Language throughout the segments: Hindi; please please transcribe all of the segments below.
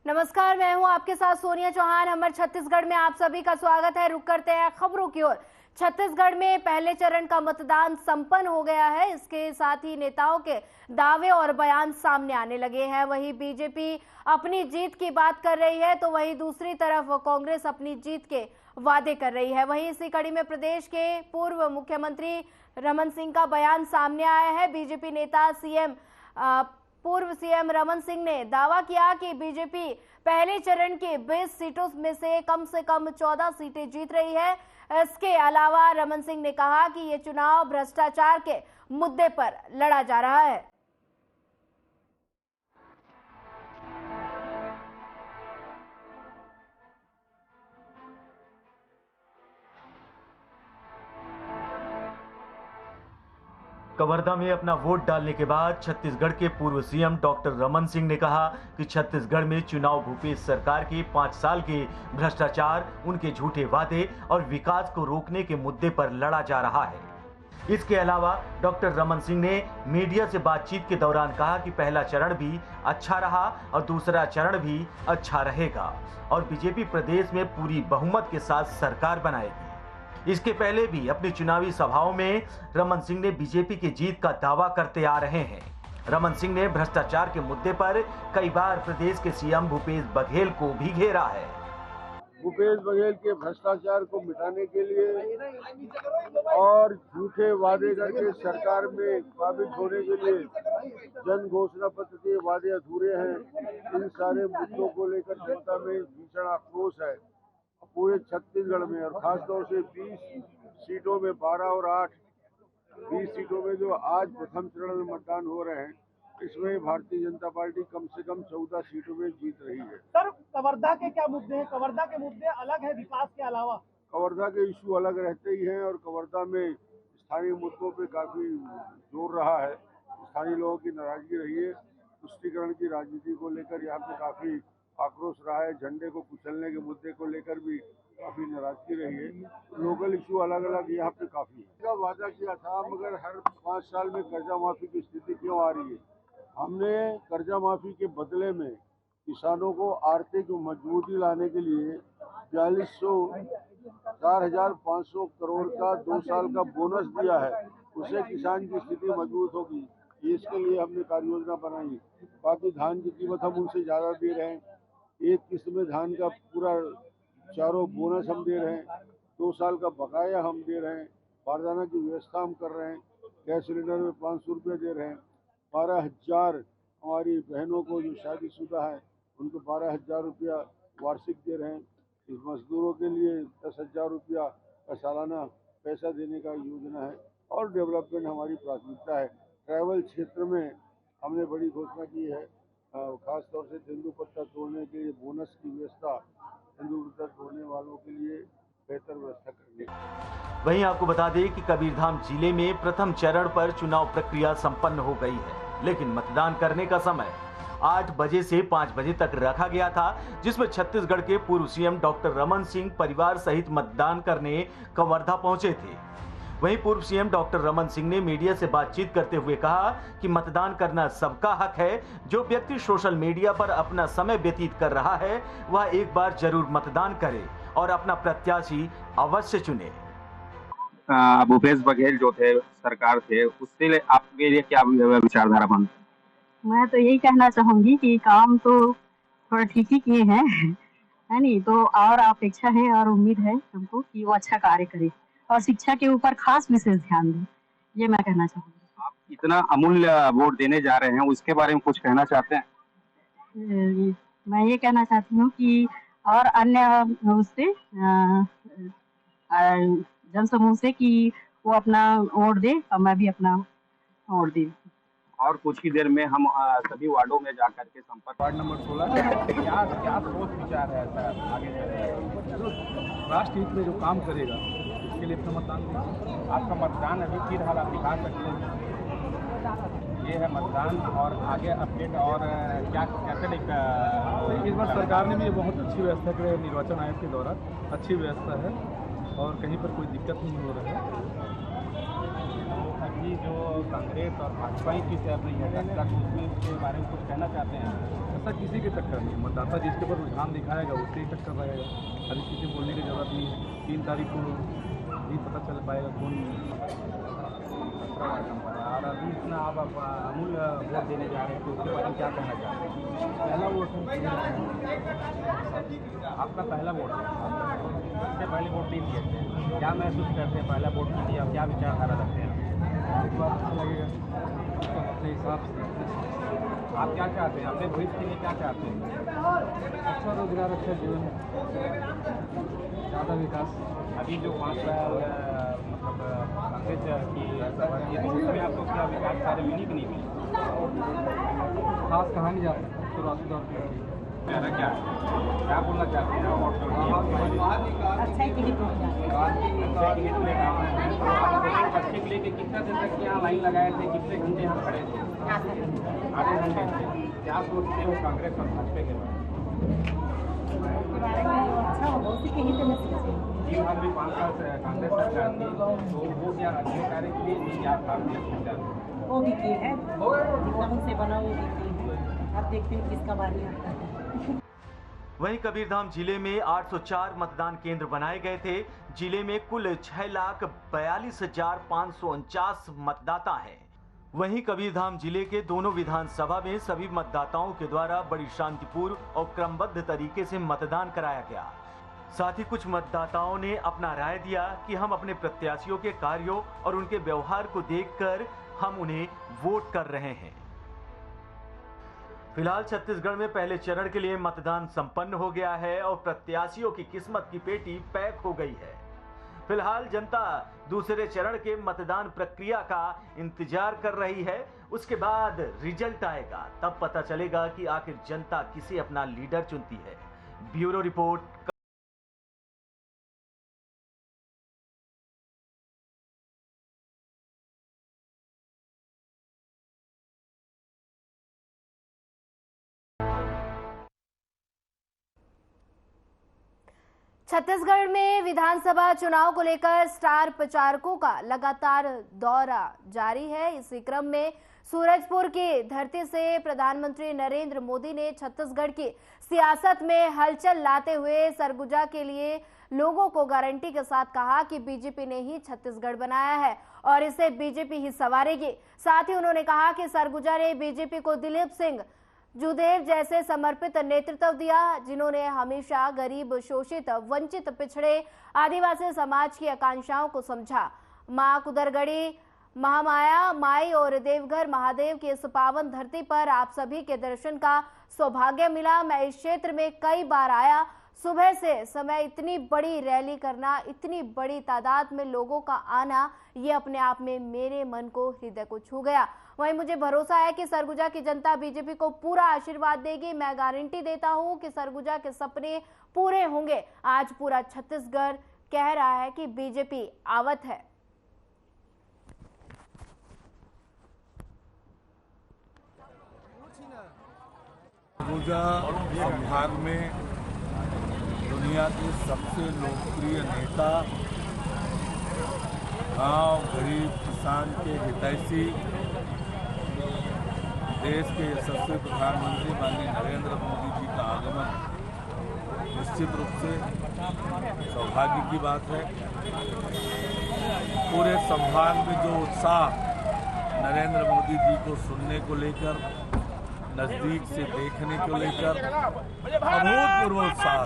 नमस्कार, मैं हूं आपके साथ सोनिया चौहान। हमर छत्तीसगढ़ में आप सभी का स्वागत है। रुक करते हैं खबरों की ओर। छत्तीसगढ़ में पहले चरण का मतदान संपन्न हो गया है। इसके साथ ही नेताओं के दावे और बयान सामने आने लगे हैं। वहीं बीजेपी अपनी जीत की बात कर रही है, तो वहीं दूसरी तरफ कांग्रेस अपनी जीत के वादे कर रही है। वहीं इसी कड़ी में प्रदेश के पूर्व मुख्यमंत्री रमन सिंह का बयान सामने आया है। बीजेपी नेता पूर्व सीएम रमन सिंह ने दावा किया कि बीजेपी पहले चरण की 20 सीटों में से कम 14 सीटें जीत रही है। इसके अलावा रमन सिंह ने कहा कि ये चुनाव भ्रष्टाचार के मुद्दे पर लड़ा जा रहा है। कवर्धा में अपना वोट डालने के बाद छत्तीसगढ़ के पूर्व सीएम डॉक्टर रमन सिंह ने कहा कि छत्तीसगढ़ में चुनाव भूपेश सरकार के 5 साल के भ्रष्टाचार, उनके झूठे वादे और विकास को रोकने के मुद्दे पर लड़ा जा रहा है। इसके अलावा डॉक्टर रमन सिंह ने मीडिया से बातचीत के दौरान कहा कि पहला चरण भी अच्छा रहा और दूसरा चरण भी अच्छा रहेगा और बीजेपी प्रदेश में पूरी बहुमत के साथ सरकार बनाएगी। इसके पहले भी अपनी चुनावी सभाओं में रमन सिंह ने बीजेपी की जीत का दावा करते आ रहे हैं। रमन सिंह ने भ्रष्टाचार के मुद्दे पर कई बार प्रदेश के सीएम भूपेश बघेल को भी घेरा है। भूपेश बघेल के भ्रष्टाचार को मिटाने के लिए और झूठे वादे करके सरकार में काबिज होने के लिए जन घोषणा पत्र के वादे अधूरे हैं। इन सारे मुद्दों को लेकर जनता में भीषण आक्रोश है पूरे छत्तीसगढ़ में, और खासतौर से 20 सीटों में 12 और 8 20 सीटों में जो आज प्रथम चरण में मतदान हो रहे हैं, इसमें भारतीय जनता पार्टी कम से कम 14 सीटों में जीत रही है। सर, कवर्धा के क्या मुद्दे हैं? कवर्धा के मुद्दे अलग है विकास के अलावा? कवर्धा के इशू अलग रहते ही हैं और कवर्धा में स्थानीय मुद्दों पे काफी जोर रहा है। स्थानीय लोगों की नाराजगी रही है। तुष्टीकरण की राजनीति को लेकर यहाँ पे काफी आक्रोश रहा है। झंडे को कुचलने के मुद्दे को लेकर भी काफी नाराजगी रही है। लोकल इशू अलग अलग यहाँ पे काफी है। वादा किया था, मगर हर 5 साल में कर्जा माफी की स्थिति क्यों आ रही है? हमने कर्जा माफी के बदले में किसानों को आर्थिक मजबूती लाने के लिए 4,500 करोड़ का 2 साल का बोनस दिया है। उससे किसान की स्थिति मजबूत होगी। इसके लिए हमने कार्य योजना बनाई। बाकी धान की कीमत हम उनसे ज़्यादा दे रहे हैं। एक किस्त में धान का पूरा चारों बोनस हम दे रहे हैं। 2 साल का बकाया हम दे रहे हैं। बारदाना की व्यवस्था हम कर रहे हैं। गैस सिलेंडर में 500 रुपये दे रहे हैं। 12,000 हमारी बहनों को जो शादीशुदा है उनको 12,000 रुपया वार्षिक दे रहे हैं। इस मजदूरों के लिए 10,000 रुपया का सालाना पैसा देने का योजना है। और डेवलपमेंट हमारी प्राथमिकता है। ट्रैवल क्षेत्र में हमने बड़ी घोषणा की है। खासतौर से तेंदुपत्ता तोड़ने के लिए बोनस की व्यवस्था, तेंदुपत्ता तोड़ने वालों के लिए बेहतर व्यवस्था करनी। वहीं आपको बता दें कि कबीरधाम जिले में प्रथम चरण पर चुनाव प्रक्रिया संपन्न हो गई है, लेकिन मतदान करने का समय 8 बजे से 5 बजे तक रखा गया था, जिसमें छत्तीसगढ़ के पूर्व सीएम डॉक्टर रमन सिंह परिवार सहित मतदान करने कवर्धा पहुंचे थे। वहीं पूर्व सीएम डॉक्टर रमन सिंह ने मीडिया से बातचीत करते हुए कहा कि मतदान करना सबका हक है। जो व्यक्ति सोशल मीडिया पर अपना समय व्यतीत कर रहा है, वह एक बार जरूर मतदान करे और अपना प्रत्याशी अवश्य चुने। भूपेश बघेल जो थे सरकार थे, उससे आपके लिए क्या विचारधारा बनती? मैं तो यही कहना चाहूंगी कि काम तो थोड़ा ठीक ही किए हैं, है नहीं, तो और अपेक्षा है और उम्मीद है हमको कि वो अच्छा कार्य करे और शिक्षा के ऊपर खास विशेष ध्यान दें। ये मैं कहना चाहूंगी। आप इतना अमूल्य वोट देने जा रहे हैं, उसके बारे में कुछ कहना चाहते हैं? मैं ये कहना चाहती हूँ कि और अन्य उससे जनसमूह से कि वो अपना वोट दे और मैं भी अपना वोट दे। और कुछ ही देर में हम सभी वार्डों में जाकर के संपर्क। वार्ड नंबर 16 क्या सोच विचार है सर आगे राष्ट्र हित में जो काम करेगा उसके लिए अपना मतदान दें। आपका मतदान अभी की हाल आप दिखा सकते हैं। ये है मतदान और आगे अपडेट और क्या कैसे इस बार सरकार ने भी बहुत अच्छी व्यवस्था की है। निर्वाचन आयोग के दौरान अच्छी व्यवस्था है और कहीं पर कोई दिक्कत नहीं हो रहा है। अभी जो कांग्रेस और भाजपा ही की चल रही है उसमें उसके बारे में कुछ कहना चाहते हैं? ऐसा किसी के टक्कर नहीं, मतदाता जिसके ऊपर रुझान दिखाएगा उससे ही टक्कर रहेगा। अभी किसी को बोलने की जरूरत नहीं है। 3 तारीख को भी पता चल पाएगा कौन। और अभी इतना आप अमूल वोट देने जा रहे हैं तो उसके बारे में क्या कहना चाहते हैं? पहला वोट आपका पहला वोट है, इससे पहले वोट नहीं दिए थे, क्या महसूस करते हैं? पहला वोट नहीं दिया, क्या विचारधारा रखते हैं? अच्छा लगेगा अपने हिसाब से। आप क्या चाहते हैं? अपने भविष्य के लिए क्या चाहते हैं? अच्छा रोजगार, अच्छा जीवन, ज़्यादा विकास। अभी जो 5 साल मतलब कांग्रेस की सरकार की तो उसमें आपको क्या विकास कार्य मिली कि नहीं मिली? खास कहा नहीं जाता शुरुआत मेरा क्या बोलना चाहते हैं? अच्छा ही टिकट बच्चे के लेके कितना दिन तक यहाँ लाइन लगाए थे? कितने घंटे यहाँ खड़े थे? आधे घंटे से। क्या सोचते हो कांग्रेस और भाजपा के बारे में? अच्छा होगा, उसी के हित में सोचें। जी हम भी 5 साल से कांग्रेस सरकार थी तो वो क्या अच्छे कार्य के लिए नहीं याद था? वो भी किए हैं, जितना उनसे बना वो भी किए हैं। अब देखते हैं किसका बारी आता है। वहीं कबीरधाम जिले में 804 मतदान केंद्र बनाए गए थे। जिले में कुल 6,42,549 मतदाता हैं। वहीं कबीरधाम जिले के दोनों विधानसभा में सभी मतदाताओं के द्वारा बड़ी शांतिपूर्ण और क्रमबद्ध तरीके से मतदान कराया गया। साथ ही कुछ मतदाताओं ने अपना राय दिया कि हम अपने प्रत्याशियों के कार्यों और उनके व्यवहार को देखकर हम उन्हें वोट कर रहे हैं। फिलहाल छत्तीसगढ़ में पहले चरण के लिए मतदान संपन्न हो गया है और प्रत्याशियों की किस्मत की पेटी पैक हो गई है। फिलहाल जनता दूसरे चरण के मतदान प्रक्रिया का इंतजार कर रही है। उसके बाद रिजल्ट आएगा, तब पता चलेगा कि आखिर जनता किसे अपना लीडर चुनती है। Bureau report. छत्तीसगढ़ में विधानसभा चुनाव को लेकर स्टार प्रचारकों का लगातार दौरा जारी है। इसी क्रम में सूरजपुर की धरती से प्रधानमंत्री नरेंद्र मोदी ने छत्तीसगढ़ की सियासत में हलचल लाते हुए सरगुजा के लिए लोगों को गारंटी के साथ कहा कि बीजेपी ने ही छत्तीसगढ़ बनाया है और इसे बीजेपी ही संवारेगी। साथ ही उन्होंने कहा कि सरगुजा ने बीजेपी को दिलीप सिंह जुदेव जैसे समर्पित नेतृत्व दिया, जिन्होंने हमेशा गरीब, शोषित, वंचित, पिछड़े, आदिवासी समाज की आकांक्षाओं को समझा। मां कुदरगढ़ी, महामाया माई और देवघर महादेव की इस पावन धरती पर आप सभी के दर्शन का सौभाग्य मिला। मैं इस क्षेत्र में कई बार आया। सुबह से समय इतनी बड़ी रैली करना, इतनी बड़ी तादाद में लोगों का आना, ये अपने आप में मेरे मन को, हृदय को छू गया। वहीं मुझे भरोसा है कि सरगुजा की जनता बीजेपी को पूरा आशीर्वाद देगी। मैं गारंटी देता हूं कि सरगुजा के सपने पूरे होंगे। आज पूरा छत्तीसगढ़ कह रहा है कि बीजेपी आवत है। सरगुजा संभाग में दुनिया के सबसे लोकप्रिय नेता, गांव गरीब किसान के हितैषी, देश के यशस्वी प्रधानमंत्री माननीय नरेंद्र मोदी जी का आगमन निश्चित रूप से सौभाग्य की बात है। पूरे संभाग में जो उत्साह नरेंद्र मोदी जी को सुनने को लेकर, नजदीक से देखने को लेकर अभूतपूर्व उत्साह,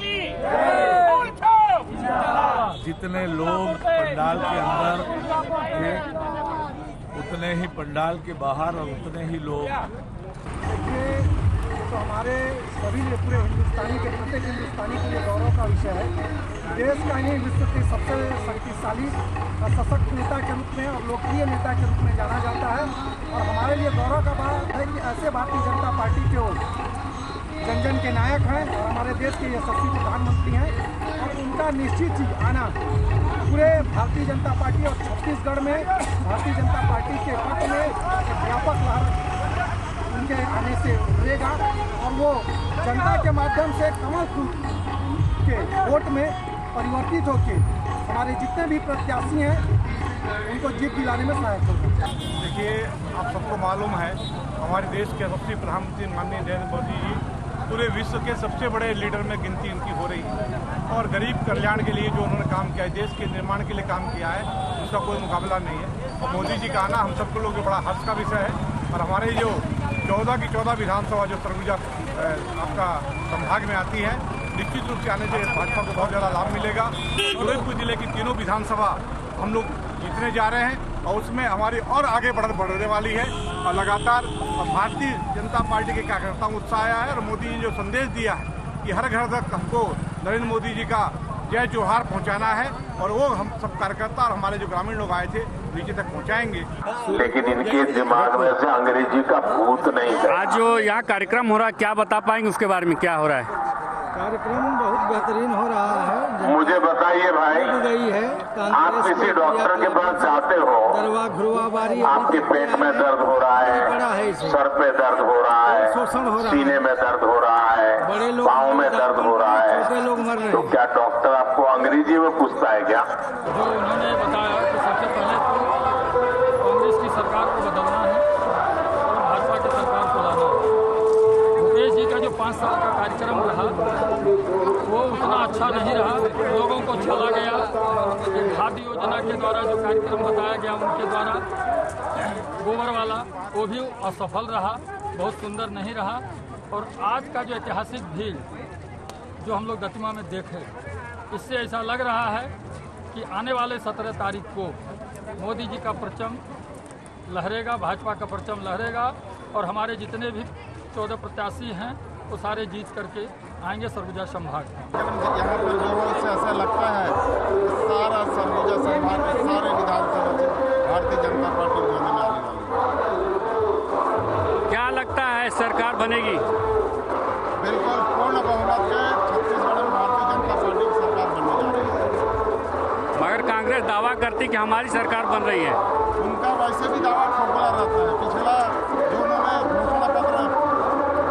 जितने लोग पंडाल के अंदर थे उतने ही पंडाल के बाहर और उतने ही लोग। ये तो हमारे सभी लिए, पूरे हिंदुस्तानी के, प्रत्येक हिंदुस्तानी के लिए गौरव का विषय है। देश का ही विश्व के सबसे शक्तिशाली और सशक्त नेता के रूप में और लोकप्रिय नेता के रूप में जाना जाता है। और हमारे लिए गौरव का बात है कि ऐसे भारतीय जनता पार्टी के जन जन के नायक हैं और हमारे देश के यशस्वी प्रधानमंत्री हैं और उनका निश्चित ही आना पूरे भारतीय जनता पार्टी और छत्तीसगढ़ में भारतीय जनता पार्टी के पक्ष में एक व्यापक लहर उनके आने से उभरेगा और वो जनता के माध्यम से कमल फूल के वोट में परिवर्तित होकर हमारे जितने भी प्रत्याशी हैं उनको जीत दिलाने में सहायक होगा। देखिए, आप सबको मालूम है हमारे देश के यशस्वी प्रधानमंत्री माननीय नरेंद्र मोदी जी पूरे विश्व के सबसे बड़े लीडर में गिनती उनकी हो रही है और गरीब कल्याण के लिए जो उन्होंने काम किया है, देश के निर्माण के लिए काम किया है, उसका कोई मुकाबला नहीं है। और मोदी जी का आना हम सबको लोग बड़ा हर्ष का विषय है। और हमारे जो 14 की 14 विधानसभा जो सरगुजा आपका संभाग में आती है, निश्चित रूप से आने से भाजपा को बहुत ज़्यादा लाभ मिलेगा। फिरोजपुर जिले की तीनों विधानसभा हम लोग जीतने जा रहे हैं और उसमें हमारी और आगे बढ़ने वाली है। और लगातार भारतीय जनता पार्टी के कार्यकर्ताओं में उत्साह आया है और मोदी जी ने जो संदेश दिया है कि हर घर तक हमको नरेंद्र मोदी जी का जय जोहार पहुंचाना है और वो हम सब कार्यकर्ता और हमारे जो ग्रामीण लोग आए थे नीचे तक पहुंचाएंगे। लेकिन इनके दिमाग में से अंग्रेजी का भूत नहीं है। आज जो यहाँ कार्यक्रम हो रहा है, क्या बता पाएंगे उसके बारे में, क्या हो रहा है? कार्यक्रम बहुत बेहतरीन हो रहा है। मुझे बताइए भाई, गई है आप किसी डॉक्टर के पास जाते हो, आपके पेट में दर्द हो रहा है, सर पे दर्द हो रहा है, सीने में दर्द हो रहा है, पाँव में दर्द हो रहा है, तो क्या डॉक्टर आपको अंग्रेजी में पूछता है क्या? जो उन्होंने बताया कि सबसे पहले तो कांग्रेस की सरकार को बदलना है और भाजपा की सरकार को लाना है। भूपेश जी का जो 5 साल का कार्यक्रम रहा वो उतना अच्छा नहीं रहा, लोगों को छला गया। खाद्य योजना के द्वारा जो कार्यक्रम बताया गया उनके द्वारा गोबर वाला, वो भी असफल रहा, बहुत सुंदर नहीं रहा। और आज का जो ऐतिहासिक भीड़ जो हम लोग दतिमा में देखे, इससे ऐसा लग रहा है कि आने वाले 17 तारीख को मोदी जी का परचम लहरेगा, भाजपा का परचम लहरेगा और हमारे जितने भी 14 प्रत्याशी हैं वो सारे जीत करके आएंगे सरगुजा संभाग। यहाँ पर जो से ऐसा लगता है सारा सरगुजा संभाग के सारे विधानसभा भारतीय जनता पार्टी जीतने वाली है। क्या लगता है सरकार बनेगी? बिल्कुल पूर्ण बहुमत के छत्तीसगढ़ में भारतीय जनता पार्टी की सरकार बनने जा रही है। मगर कांग्रेस दावा करती कि हमारी सरकार बन रही है। उनका वैसे भी दावा खोखला रहता है। पिछला जो उन्होंने घोषणा पत्र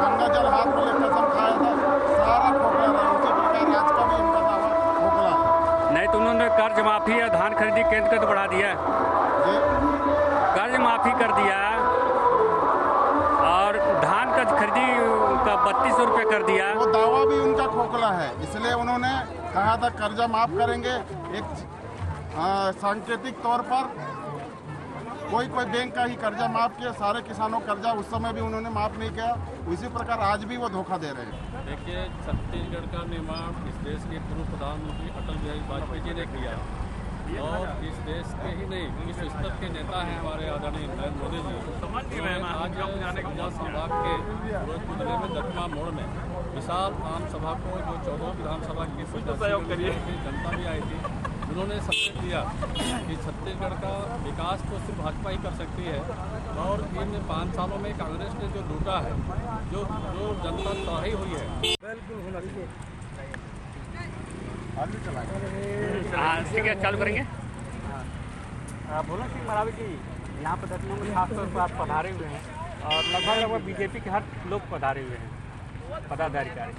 गंगा जल हाथ में लेकर कसम खाया था, सारा खोखला रहा। उसी प्रकार आज का भी उनका दावा खोखला है। नहीं तो उन्होंने कर्ज माफी या धान खरीदी केंद्र का तो बढ़ा दिया, कर्ज माफी कर दिया और धान का खरीदी का 3200 रुपये कर दिया। वो दावा भी उनका खोखला है, इसलिए उन्होंने कहा था कर्जा माफ करेंगे। एक सांकेतिक तौर पर कोई बैंक का ही कर्जा माफ किया, सारे किसानों का कर्जा उस समय भी उन्होंने माफ नहीं किया। उसी प्रकार आज भी वो धोखा दे रहे हैं। देखिए, छत्तीसगढ़ का निर्माण इस देश के पूर्व प्रधानमंत्री अटल बिहारी वाजपेयी जी ने किया और इस देश के ही नहीं विश्व स्तर के नेता हैं हमारे आदरणीय नरेंद्र मोदी जी। आज सरगुजा संभाग के फिरोजपुर जिले में दतिमा मोड़ में विशाल आम सभा को जो 14 विधानसभा की जनता भी आई थी, उन्होंने संदेश दिया कि छत्तीसगढ़ का विकास तो सिर्फ भाजपा ही कर सकती है और इन 5 सालों में कांग्रेस ने जो लूटा है, जो जनता तबाही हुई है, बिल्कुल होना चाहिए। ठीक है, चालू करेंगे। भोला सिंह मरावी जी यहाँ पर दतिमा में खासतौर पर आप पधारे हुए हैं और लगभग बीजेपी के हर लोग पधारे हुए हैं पदाधिकारी।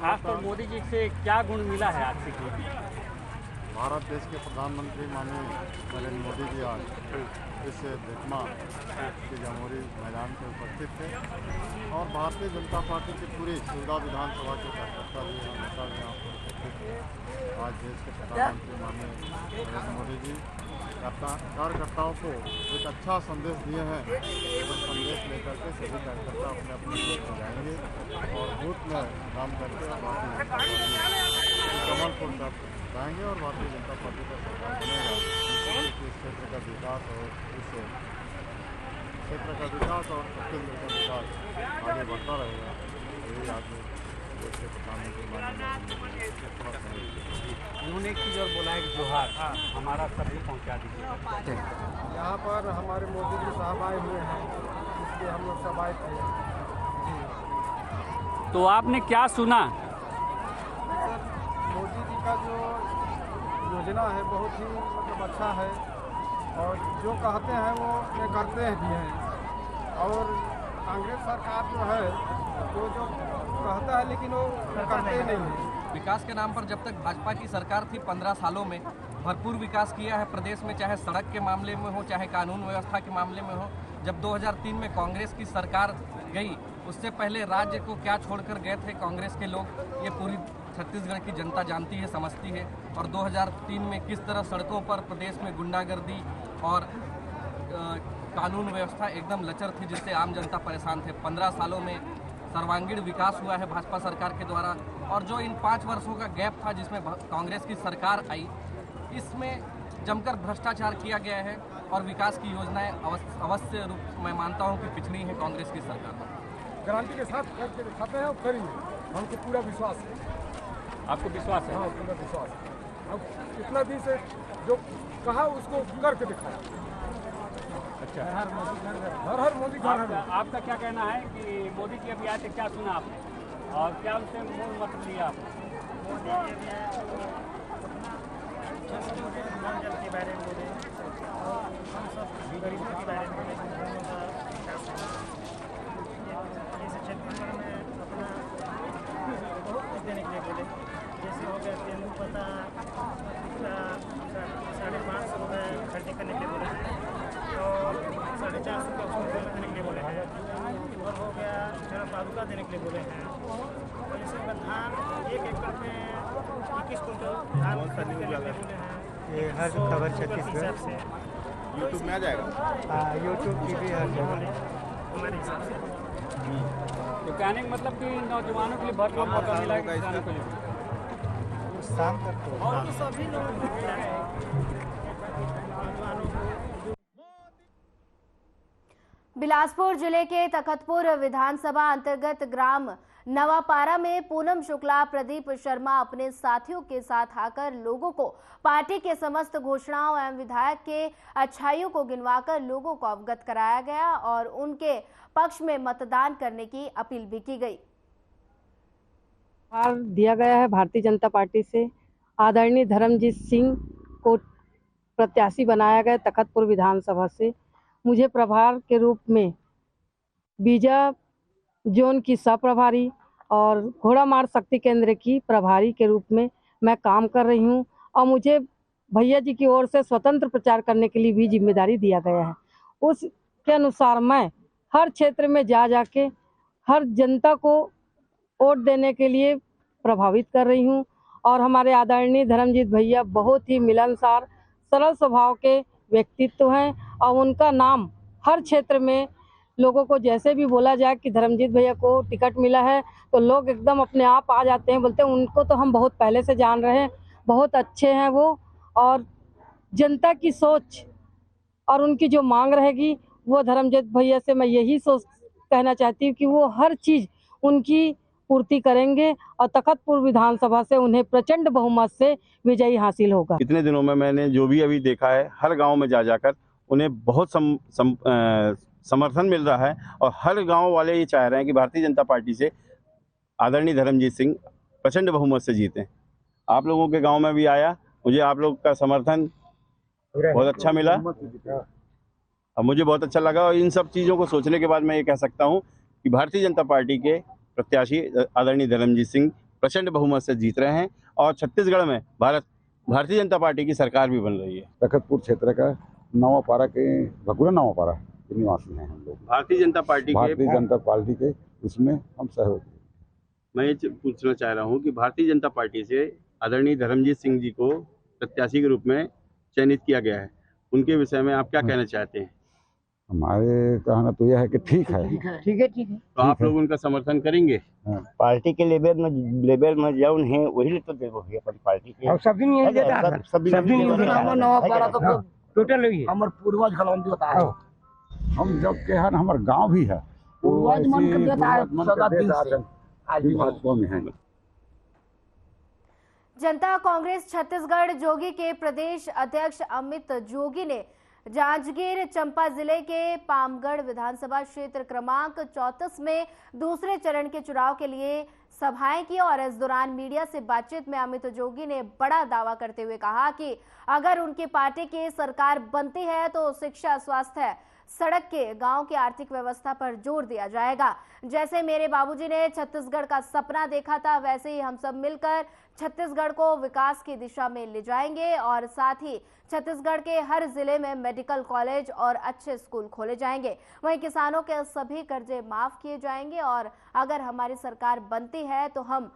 खासतौर मोदी जी से क्या गुण मिला है आज से? भारत देश के प्रधानमंत्री माननीय नरेंद्र मोदी जी आज इस दतिमा के जमहूरी मैदान में उपस्थित थे और भारतीय जनता पार्टी की पूरी 14 विधानसभा के कार्यकर्ता भी नेता भी यहाँ पर उपस्थित थे। आज देश के प्रधानमंत्री माननीय नरेंद्र मोदी जी कार्यकर्ताओं को एक अच्छा संदेश दिए हैं। तो संदेश लेकर के सभी कार्यकर्ता अपने अपने बूथ में जाएंगे और बूथ में काम करके भारतीय जनता पार्टी कमलपुर तक जाएंगे और भारतीय जनता पार्टी का सरकार बनेगा। इस क्षेत्र का विकास और इस क्षेत्र का विकास और छत्तीसगढ़ का विकास आगे बढ़ता रहेगा। यही आज देश के प्रधानमंत्री उन्होंने एक चीज़ और बोला है कि जोहार हमारा सभी पहुँचा दीजिए। यहाँ पर हमारे मोदी जी साहब आए हुए हैं, इसलिए हम लोग सब आए थे। तो आपने क्या सुना? मोदी जी का जो योजना है बहुत ही मतलब अच्छा है और जो कहते हैं वो ये करते भी हैं। और कांग्रेस सरकार जो है वो जो कहता है लेकिन वो करते नहीं है। विकास के नाम पर जब तक भाजपा की सरकार थी 15 सालों में भरपूर विकास किया है प्रदेश में, चाहे सड़क के मामले में हो, चाहे कानून व्यवस्था के मामले में हो। जब 2003 में कांग्रेस की सरकार गई, उससे पहले राज्य को क्या छोड़कर गए थे कांग्रेस के लोग, ये पूरी छत्तीसगढ़ की जनता जानती है, समझती है। और 2003 में किस तरह सड़कों पर प्रदेश में गुंडागर्दी और कानून व्यवस्था एकदम लचर थी, जिससे आम जनता परेशान थे। 15 सालों में सर्वांगीण विकास हुआ है भाजपा सरकार के द्वारा। और जो इन 5 वर्षों का गैप था जिसमें कांग्रेस की सरकार आई, इसमें जमकर भ्रष्टाचार किया गया है और विकास की योजनाएं अवश्य रूप मैं मानता हूं कि पिछड़ी है कांग्रेस की सरकार। गारंटी के साथ करके दिखाते हैं और करेंगे, हमको पूरा विश्वास है। आपको विश्वास है? हाँ, पूरा विश्वास है। अब इतना दिन से जो कहा उसको करके दिखाया। अच्छा, हर मोदी घर। आपका क्या कहना है कि मोदी जी अभी आए थे, क्या सुना आपने और क्या उनसे मूल मत लिया आपने? जल के बारे में बोले, हम सब गरीबों के बारे में बोले, जैसे छत्तीसगढ़ में अपना बहुत कुछ देने के लिए बोले। जैसे हो गया तेंदू पत्ता 550 रुपये खर्चे करने के लिए बोले और 450 रुपये देने के लिए बोले हैं। और हो गया चना पादुका देने के लिए बोले हैं। और जैसे धान 1 एकड़ में 21 कुंटल धान करने के लिए बोले हैं। ये हर खबर छत्तीसगढ़ से यूट्यूब में आ जाएगा। यूट्यूब टीवी हर जगह हमारे हिसाब से। तो कहने का मतलब कि नौजवानों के लिए भरपूर मौका मिला है किसानों के लिए। शाम तक और तो सभी लोग बिलासपुर जिले के तखतपुर विधानसभा अंतर्गत ग्राम नवापारा में पूनम शुक्ला, प्रदीप शर्मा अपने साथियों के साथ आकर लोगों को पार्टी के समस्त घोषणाओं एवं विधायक के अच्छाइयों को गिनवाकर लोगों को अवगत कराया गया और उनके पक्ष में मतदान करने की अपील भी की गई। दिया गया है भारतीय जनता पार्टी से आदरणीय धर्मजीत सिंह को प्रत्याशी बनाया गया तखतपुर विधानसभा से। मुझे प्रभार के रूप में बीजा जोन की सह प्रभारी और घोड़ामार शक्ति केंद्र की प्रभारी के रूप में मैं काम कर रही हूं और मुझे भैया जी की ओर से स्वतंत्र प्रचार करने के लिए भी जिम्मेदारी दिया गया है। उसके अनुसार मैं हर क्षेत्र में जाके हर जनता को वोट देने के लिए प्रभावित कर रही हूं और हमारे आदरणीय धर्मजीत भैया बहुत ही मिलनसार, सरल स्वभाव के व्यक्तित्व हैं और उनका नाम हर क्षेत्र में लोगों को जैसे भी बोला जाए कि धर्मजीत भैया को टिकट मिला है तो लोग एकदम अपने आप आ जाते हैं, बोलते हैं उनको तो हम बहुत पहले से जान रहे हैं, बहुत अच्छे हैं वो। और जनता की सोच और उनकी जो मांग रहेगी वो धर्मजीत भैया से मैं यही सोच कहना चाहती हूँ कि वो हर चीज़ उनकी पूर्ति करेंगे और तखतपुर विधानसभा से उन्हें प्रचंड बहुमत से विजयी हासिल होगा। इतने दिनों में मैंने जो भी अभी देखा है, हर गांव में जाकर उन्हें बहुत समर्थन मिल रहा है और हर गांव वाले ये चाह रहे हैं कि भारतीय जनता पार्टी से आदरणीय धर्मजीत सिंह प्रचंड बहुमत से जीते। आप लोगों के गांव में भी आया, मुझे आप लोग का समर्थन बहुत अच्छा मिला और मुझे बहुत अच्छा लगा। और इन सब चीज़ों को सोचने के बाद मैं ये कह सकता हूँ कि भारतीय जनता पार्टी के प्रत्याशी आदरणीय धर्मजीत सिंह प्रचंड बहुमत से जीत रहे हैं और छत्तीसगढ़ में भारतीय जनता पार्टी की सरकार भी बन रही है। तखतपुर क्षेत्र का नवापारा के भगुरा नवापारा के निवासी हैं हम लोग। भारतीय जनता पार्टी के उसमें हम सहयोग। मैं ये पूछना चाह रहा हूँ कि भारतीय जनता पार्टी से आदरणीय धर्मजीत सिंह जी को प्रत्याशी के रूप में चयनित किया गया है, उनके विषय में आप क्या कहना चाहते हैं? हमारे कहना तो यह है कि ठीक है। तो आप लोग उनका समर्थन करेंगे? पार्टी के लेवल में जाऊन है वही तो देखो अपन पार्टी के और सब दिन यही देता सब दिन नवापारा तो टोटल ही हमर पूर्वज खलौन देता है। हम जब के हन हमर गांव भी है पूर्वज मन कर देता है सदा दिन से आज भी भाजपा में है। जनता कांग्रेस छत्तीसगढ़ जोगी के प्रदेश अध्यक्ष अमित जोगी ने जांजगीर चंपा जिले के पामगढ़ विधानसभा क्षेत्र क्रमांक 34 में दूसरे चरण के चुनाव के लिए सभाएं की और इस दौरान मीडिया से बातचीत में अमित जोगी ने बड़ा दावा करते हुए कहा कि अगर उनकी पार्टी की सरकार बनती है तो शिक्षा, स्वास्थ्य, सड़क के गांव की आर्थिक व्यवस्था पर जोर दिया जाएगा। जैसे मेरे बाबूजी ने छत्तीसगढ़ का सपना देखा था, वैसे ही हम सब मिलकर छत्तीसगढ़ को विकास की दिशा में ले जाएंगे और साथ ही छत्तीसगढ़ के हर जिले में मेडिकल कॉलेज और अच्छे स्कूल खोले जाएंगे। वहीं किसानों के सभी कर्जे माफ किए जाएंगे और अगर हमारी सरकार बनती है तो हम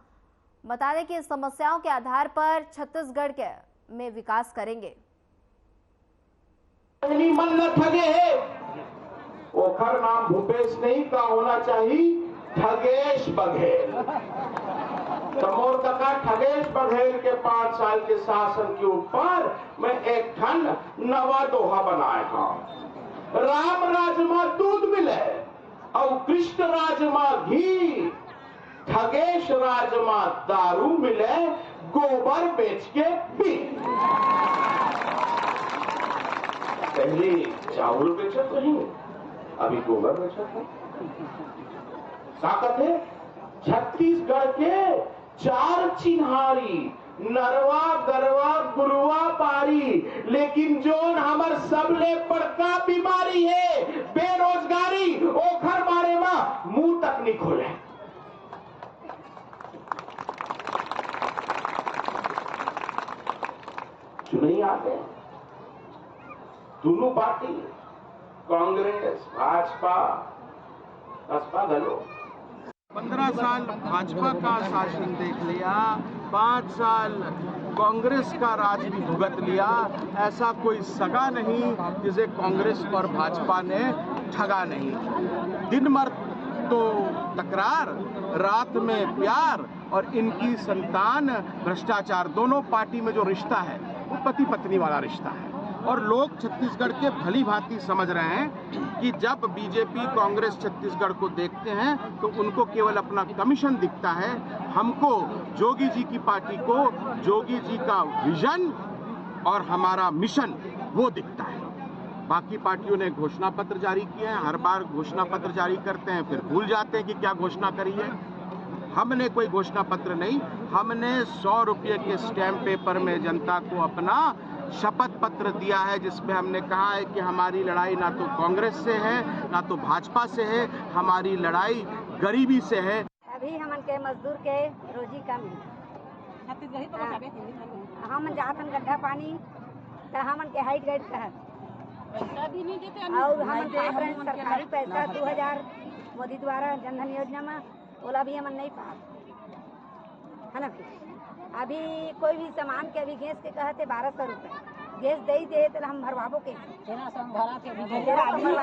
बता दें कि समस्याओं के आधार पर छत्तीसगढ़ के में विकास करेंगे। मन न ठगे है, ओखर नाम भूपेश नहीं का होना चाहिए ठगेश बघेल। तो मोर कका ठगेश बघेल के 5 साल के शासन के ऊपर मैं एक ठन नवा दोहा बनाया हूं। राम राज में दूध मिले और कृष्ण राज में घी, ठगेश राज में दारू मिले, गोबर बेच के पी। पहले चावल बेचत नहीं, अभी गोबर बेचत है। ताकत है छत्तीसगढ़ के 4 चिन्हारी, नरवा गरवा गुरुआ पारी, लेकिन जोन हमार सबले बड़का बीमारी है बेरोजगारी, ओखर बारे में मुंह तक नहीं खोले। चुनाव आ गए, दोनों पार्टी कांग्रेस भाजपा बसपा गलो 15 साल भाजपा का शासन देख लिया, 5 साल कांग्रेस का राज भी भुगत लिया। ऐसा कोई सगा नहीं जिसे कांग्रेस और भाजपा ने ठगा नहीं। दिन भर तो तकरार, रात में प्यार और इनकी संतान भ्रष्टाचार। दोनों पार्टी में जो रिश्ता है वो पति पत्नी वाला रिश्ता है और लोग छत्तीसगढ़ के भली भांति समझ रहे हैं कि जब बीजेपी कांग्रेस छत्तीसगढ़ को देखते हैं तो उनको केवल अपना कमीशन दिखता है। हमको जोगी जी की पार्टी को जोगी जी का विजन और हमारा मिशन वो दिखता है। बाकी पार्टियों ने घोषणा पत्र जारी किए हैं, हर बार घोषणा पत्र जारी करते हैं फिर भूल जाते हैं कि क्या घोषणा करी है। हमने कोई घोषणा पत्र नहीं, हमने 100 रुपये के स्टैम्प पेपर में जनता को अपना शपथ पत्र दिया है जिसमें हमने कहा है कि हमारी लड़ाई ना तो कांग्रेस से है ना तो भाजपा से है, हमारी लड़ाई गरीबी से है। अभी हमन के मजदूर के रोजी कम हम जातन गड्ढा पानी तो हमन के हाइट गाइड कहत और हमन सरकारी पैसा 2000 मोदी द्वारा जनधन योजना में ओला भी हमन नहीं पा है ना। अभी कोई भी सामान के अभी गैस के कहते 1200 रुपए गैस दे तो हम भरवाबो के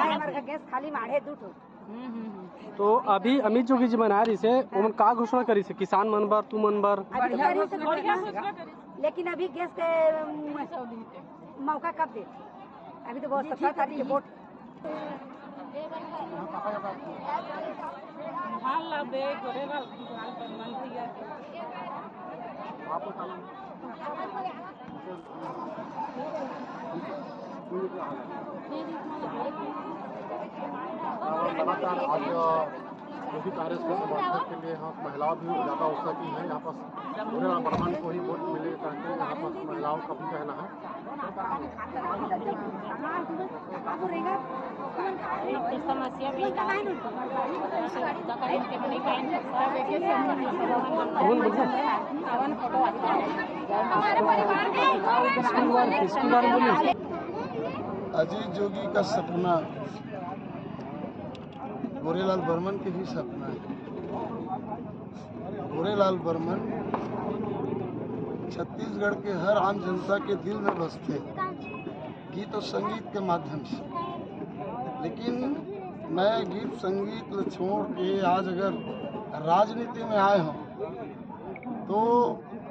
हमारे गैस खाली माढ़े दूठो। तो अभी अमित जोगी जी बना रही से उमन का घोषणा करी से किसान मन बर तू मन बर, लेकिन अभी गैस के मौका कब दे? अभी तो बहुत 17 तारीख के वोट लगातार आज मोदी कांग्रेस के समर्थक के लिए यहाँ महिलाओं भी ज़्यादा उत्साह की है। यहाँ पर पूरे ब्राह्मण को ही वोट मिले करके यहाँ पर महिलाओं का भी कहना है। समस्या अजीत जोगी का सपना गोरेलाल बर्मन के भी सपना है। गोरेलाल बर्मन छत्तीसगढ़ के हर आम जनता के दिल में बसते गीत और संगीत के माध्यम से, लेकिन मैं गीत संगीत छोड़ के आज अगर राजनीति में आए हूँ तो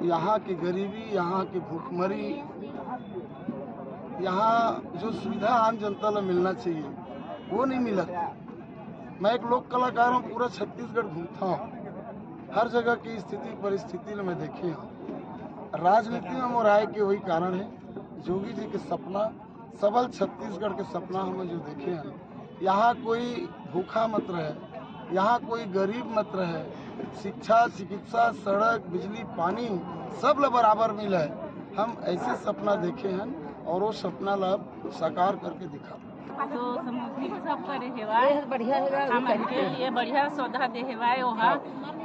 यहाँ की गरीबी, यहाँ की भूखमरी, यहाँ जो सुविधा आम जनता को मिलना चाहिए वो नहीं मिला। मैं एक लोक कलाकार हूँ, पूरा छत्तीसगढ़ घूमता हूँ, हर जगह की स्थिति परिस्थिति में देखे हूँ। राजनीति में मोर आए के वही कारण है, जोगी जी के सपना, सबल छत्तीसगढ़ के सपना हमें जो देखे हैं। यहाँ कोई भूखा मत रहे, यहाँ कोई गरीब मत रहे, शिक्षा, चिकित्सा, सड़क, बिजली, पानी सब ला बराबर मिले। हम ऐसे सपना देखे हैं और वो सपना ला साकार करके दिखा। तो समझी सब करे हेवाय हमन के लिए बढ़िया सौदा दे हेवाय ओहा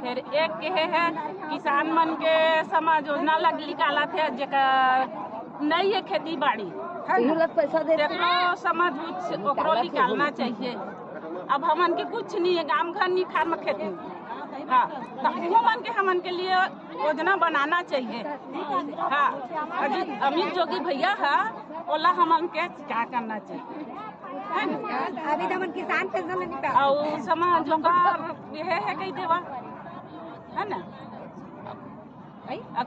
फिर एक के है किसान मन के समाज योजना लग निकाला थे जेकर नहीं है खेती बाड़ी पैसा देखो समझ ओकरो निकालना चाहिए। अब हमन के कुछ नहीं है, गांव घर नहीं खार में खेती। हाँ, तो मन के हमन के लिए योजना बनाना चाहिए। हाँ, अमित जोगी भैया है ओला हमन के क्या करना चाहिए। अभी तो मन किसान पेंशन नहीं पा और समाज यह है कही देवा है ना,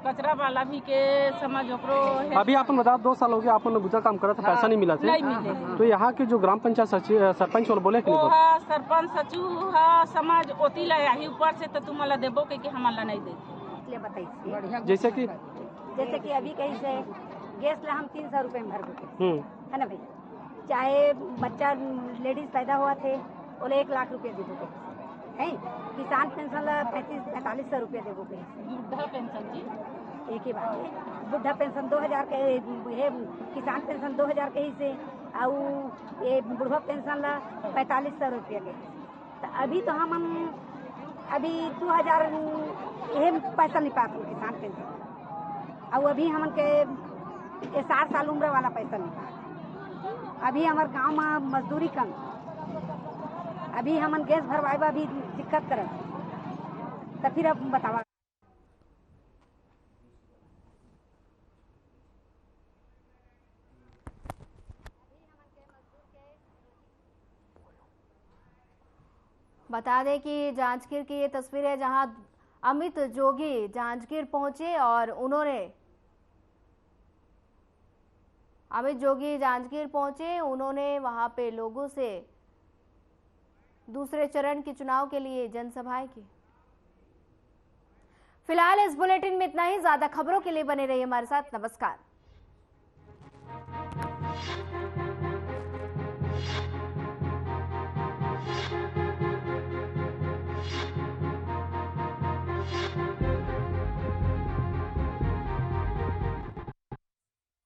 कचरा वाला भी के समझ ओकरो है। अभी आपन बता 2 साल हो गया आपन गुजर काम करा था, पैसा नहीं मिला था। नहीं मिले। तो यहाँ के जो ग्राम पंचायत सरपंच और बोले कि नहीं सरपंच सचिव समाज ओती लाया ही ऊपर से तो तुम देबो के हमारा नहीं दे इसलिए बताइए। जैसे कि अभी कहीं से गैस ला हम 300 रुपए में भर देते है ना भाई, चाहे बच्चा लेडीज पैदा हुआ थे बोले 1 लाख रुपये दे दो है, किसान पेंशन ला 35-45 रुपये देवो के, बुढ़ा पेंशन जी एक ही बात है। बुढ़ा पेंशन 2000 के है, किसान पेंशन 2000 के ही से और ये बुढ़वा पेंशन ला 4500 रुपये के। तो अभी तो हम अभी 2000 ये पैसा नहीं पाते किसान पेंशन, और अभी हमन के 60 साल उम्र वाला पैसा नहीं पाते। अभी हमारे गाँव में मजदूरी कम, अभी हमन गैस भरवाए भी दिक्कत करत, तो फिर अब बतावा। बता दें कि जांजगीर की ये तस्वीर है जहां अमित जोगी जांजगीर पहुंचे और उन्होंने वहां पे लोगों से दूसरे चरण के चुनाव के लिए जनसभाएं की। फिलहाल इस बुलेटिन में इतना ही। ज्यादा खबरों के लिए बने रहिए हमारे साथ। नमस्कार।